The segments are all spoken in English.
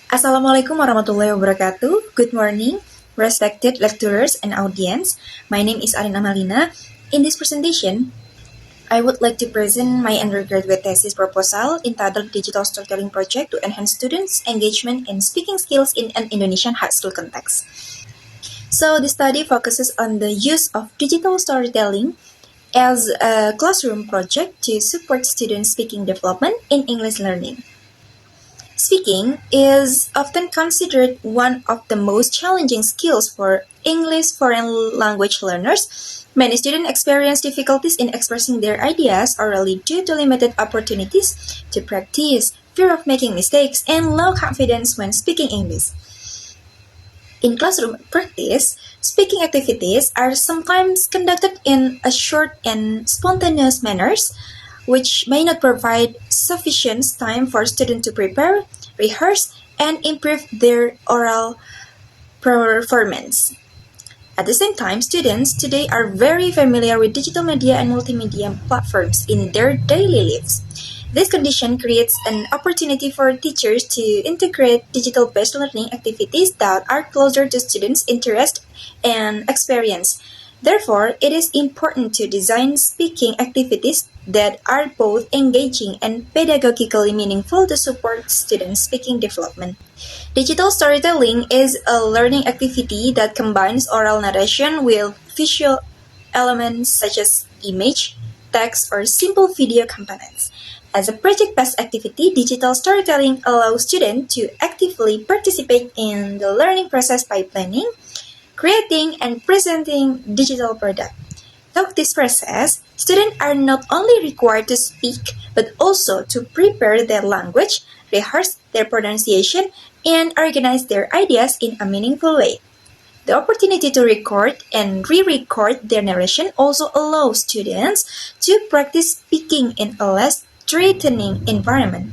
Assalamualaikum warahmatullahi wabarakatuh. Good morning, respected lecturers and audience. My name is Amalina. In this presentation, I would like to present my undergraduate thesis proposal entitled Digital Storytelling Project to Enhance Students' Engagement and Speaking Skills in an Indonesian High School Context. So the study focuses on the use of digital storytelling as a classroom project to support students' speaking development in English learning. Speaking is often considered one of the most challenging skills for English foreign language learners. Many students experience difficulties in expressing their ideas orally due to limited opportunities to practice, fear of making mistakes, and low confidence when speaking English. In classroom practice, speaking activities are sometimes conducted in a short and spontaneous manners, which may not provide sufficient time for students to prepare, rehearse, and improve their oral performance. At the same time, students today are very familiar with digital media and multimedia platforms in their daily lives. This condition creates an opportunity for teachers to integrate digital-based learning activities that are closer to students' interest and experience. Therefore, it is important to design speaking activities that are both engaging and pedagogically meaningful to support students' speaking development. Digital storytelling is a learning activity that combines oral narration with visual elements such as image, text, or simple video components. As a project-based activity, digital storytelling allows students to actively participate in the learning process by planning, creating, and presenting digital product. Through this process, students are not only required to speak, but also to prepare their language, rehearse their pronunciation, and organize their ideas in a meaningful way. The opportunity to record and re-record their narration also allows students to practice speaking in a less threatening environment,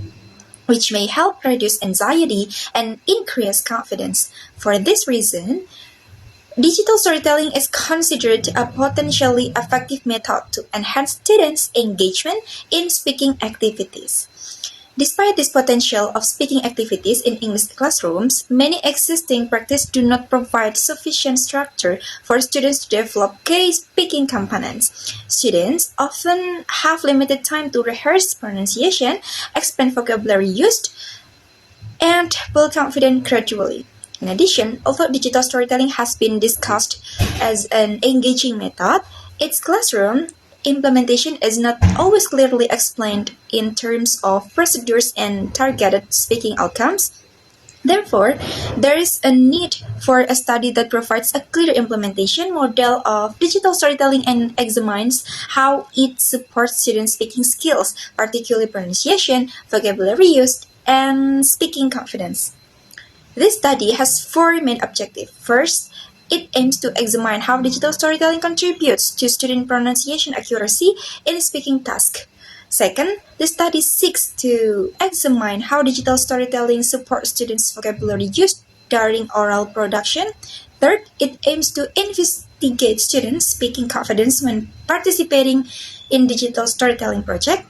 which may help reduce anxiety and increase confidence. For this reason, digital storytelling is considered a potentially effective method to enhance students' engagement in speaking activities. Despite this potential of speaking activities in English classrooms, many existing practices do not provide sufficient structure for students to develop key speaking components. Students often have limited time to rehearse pronunciation, expand vocabulary used, and build confidence gradually. In addition, although digital storytelling has been discussed as an engaging method, its classroom implementation is not always clearly explained in terms of procedures and targeted speaking outcomes. Therefore, there is a need for a study that provides a clear implementation model of digital storytelling and examines how it supports students' speaking skills, particularly pronunciation, vocabulary use, and speaking confidence. This study has four main objectives. First, it aims to examine how digital storytelling contributes to student pronunciation accuracy in speaking tasks. Second, the study seeks to examine how digital storytelling supports students' vocabulary use during oral production. Third, it aims to investigate students' speaking confidence when participating in digital storytelling project.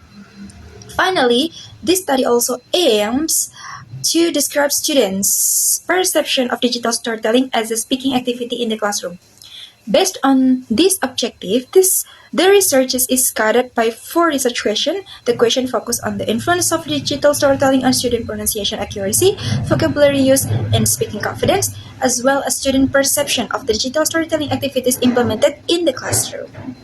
Finally, this study also aims to describe students' perception of digital storytelling as a speaking activity in the classroom. Based on this objective, the research is guided by four research questions. The question focus on the influence of digital storytelling on student pronunciation accuracy, vocabulary use, and speaking confidence, as well as student perception of the digital storytelling activities implemented in the classroom.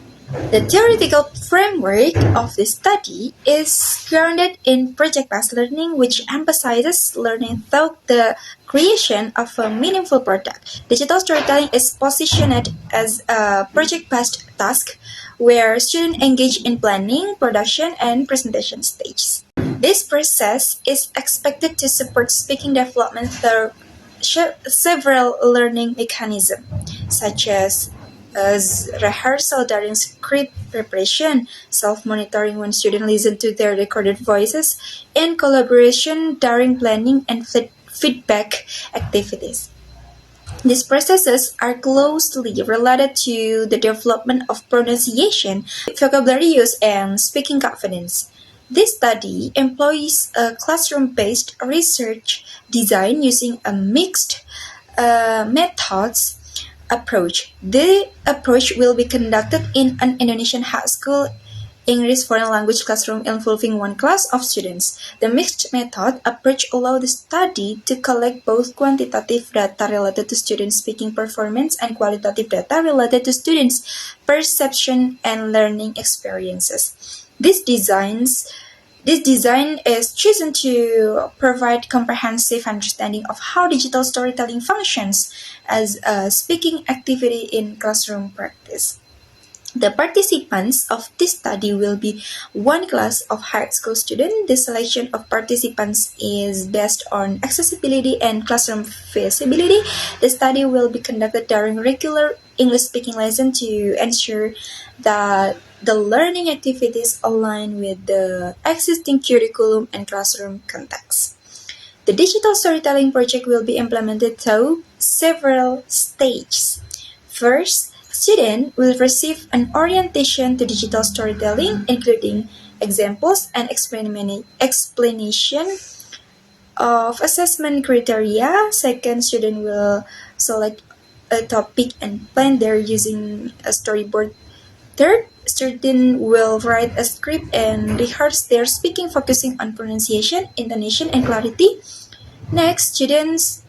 The theoretical framework of this study is grounded in project-based learning, which emphasizes learning through the creation of a meaningful product. Digital storytelling is positioned as a project-based task where students engage in planning, production, and presentation stages. This process is expected to support speaking development through several learning mechanisms, such as rehearsal during script preparation, self-monitoring when students listen to their recorded voices, and collaboration during planning and feedback activities. These processes are closely related to the development of pronunciation, vocabulary use, and speaking confidence. This study employs a classroom-based research design using a mixed methods approach. The approach will be conducted in an Indonesian high school English foreign language classroom involving one class of students. The mixed method approach allows the study to collect both quantitative data related to students' speaking performance and qualitative data related to students' perception and learning experiences. This design is chosen to provide comprehensive understanding of how digital storytelling functions as a speaking activity in classroom practice. The participants of this study will be one class of high school students. The selection of participants is based on accessibility and classroom feasibility. The study will be conducted during regular English speaking lesson to ensure that the learning activities align with the existing curriculum and classroom context. The digital storytelling project will be implemented through several stages. First, students will receive an orientation to digital storytelling, including examples and explanation of assessment criteria. Second, students will select a topic and plan their using a storyboard. Third, students will write a script and rehearse their speaking, focusing on pronunciation, intonation, and clarity. Next, students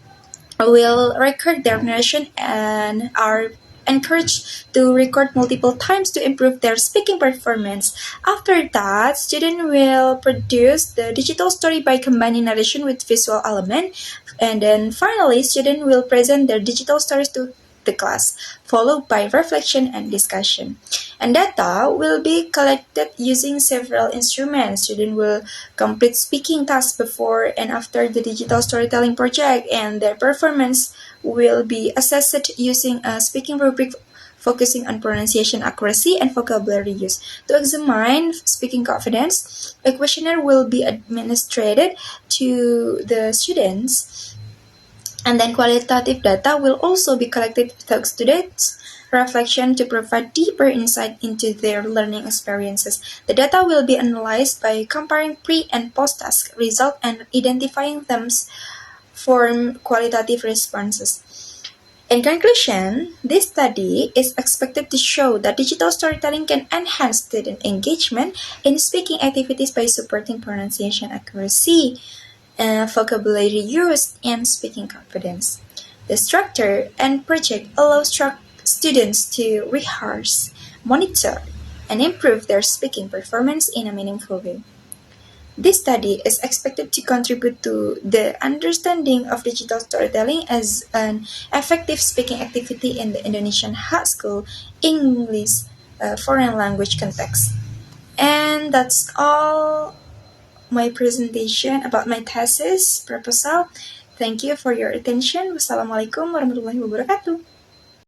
will record their narration and are encouraged to record multiple times to improve their speaking performance. After that, students will produce the digital story by combining narration with visual element. And then finally, students will present their digital stories to the class, followed by reflection and discussion. And data will be collected using several instruments. Students will complete speaking tasks before and after the digital storytelling project, and their performance will be assessed using a speaking rubric focusing on pronunciation accuracy and vocabulary use. To examine speaking confidence, a questionnaire will be administered to the students, and then qualitative data will also be collected with students' reflection to provide deeper insight into their learning experiences. The data will be analyzed by comparing pre- and post-task results and identifying themes for qualitative responses. In conclusion, this study is expected to show that digital storytelling can enhance student engagement in speaking activities by supporting pronunciation accuracy, vocabulary use, and speaking confidence. The structure and project allows students to rehearse, monitor, and improve their speaking performance in a meaningful way. This study is expected to contribute to the understanding of digital storytelling as an effective speaking activity in the Indonesian high school English foreign language context. And that's all my presentation about my thesis proposal. Thank you for your attention. Wassalamualaikum warahmatullahi wabarakatuh.